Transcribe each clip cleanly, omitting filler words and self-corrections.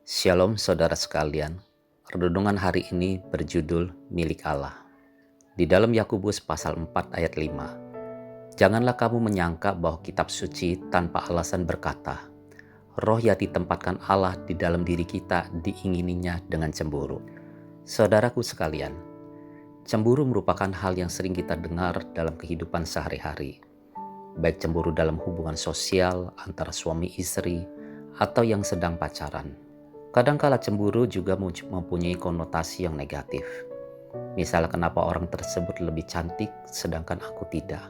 Shalom saudara sekalian, renungan hari ini berjudul Milik Allah. Di dalam Yakobus pasal 4 ayat 5, janganlah kamu menyangka bahwa kitab suci tanpa alasan berkata, roh yang ditempatkan Allah di dalam diri kita diingininya dengan cemburu. Saudaraku sekalian, cemburu merupakan hal yang sering kita dengar dalam kehidupan sehari-hari. Baik cemburu dalam hubungan sosial antara suami istri atau yang sedang pacaran. Kadangkala cemburu juga mempunyai konotasi yang negatif. Misalnya kenapa orang tersebut lebih cantik sedangkan aku tidak.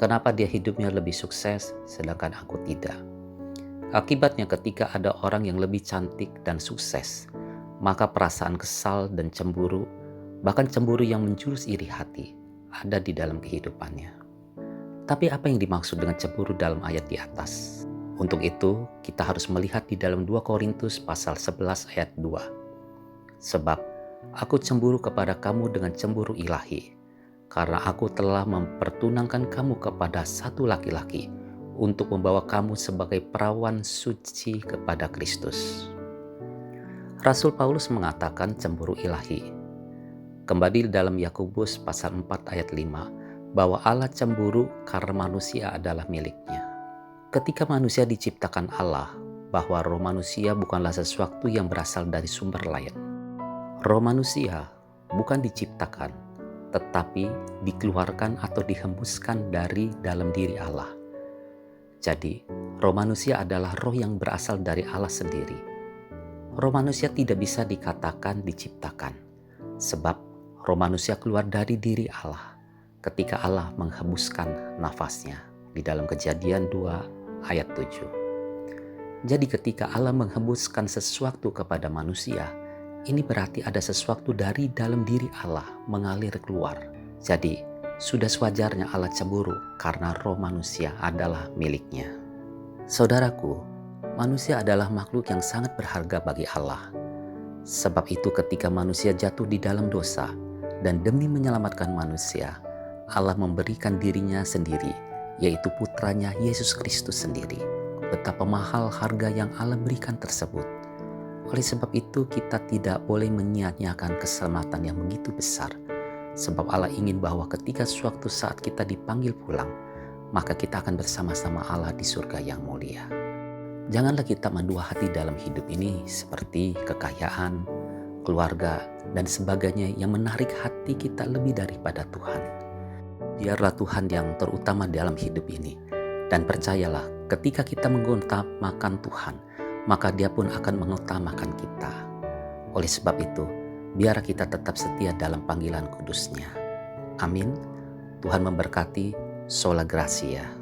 Kenapa dia hidupnya lebih sukses sedangkan aku tidak. Akibatnya ketika ada orang yang lebih cantik dan sukses, maka perasaan kesal dan cemburu, bahkan cemburu yang menjurus iri hati, ada di dalam kehidupannya. Tapi apa yang dimaksud dengan cemburu dalam ayat di atas? Untuk itu, kita harus melihat di dalam 2 Korintus pasal 11 ayat 2. Sebab, aku cemburu kepada kamu dengan cemburu ilahi, karena aku telah mempertunangkan kamu kepada satu laki-laki untuk membawa kamu sebagai perawan suci kepada Kristus. Rasul Paulus mengatakan cemburu ilahi. Kembali dalam Yakobus pasal 4 ayat 5, bahwa Allah cemburu karena manusia adalah miliknya. Ketika manusia diciptakan Allah, bahwa roh manusia bukanlah sesuatu yang berasal dari sumber lain. Roh manusia bukan diciptakan, tetapi dikeluarkan atau dihembuskan dari dalam diri Allah. Jadi, roh manusia adalah roh yang berasal dari Allah sendiri. Roh manusia tidak bisa dikatakan diciptakan, sebab roh manusia keluar dari diri Allah ketika Allah menghembuskan nafasnya di dalam Kejadian 2 ayat 7. Jadi ketika Allah menghembuskan sesuatu kepada manusia, ini berarti ada sesuatu dari dalam diri Allah mengalir keluar. Jadi sudah sewajarnya Allah cemburu karena roh manusia adalah miliknya. Saudaraku, manusia adalah makhluk yang sangat berharga bagi Allah. Sebab itu ketika manusia jatuh di dalam dosa dan demi menyelamatkan manusia, Allah memberikan dirinya sendiri, yaitu putranya Yesus Kristus sendiri. Betapa mahal harga yang Allah berikan tersebut. Oleh sebab itu kita tidak boleh menyia-nyiakan keselamatan yang begitu besar. Sebab Allah ingin bahwa ketika suatu saat kita dipanggil pulang, maka kita akan bersama-sama Allah di surga yang mulia. Janganlah kita mendua hati dalam hidup ini seperti kekayaan, keluarga, dan sebagainya yang menarik hati kita lebih daripada Tuhan. Biarlah Tuhan yang terutama dalam hidup ini. Dan percayalah, ketika kita mengutamakan Tuhan, maka Dia pun akan mengutamakan kita. Oleh sebab itu, biar kita tetap setia dalam panggilan kudus-Nya. Amin. Tuhan memberkati. Sola Gracia.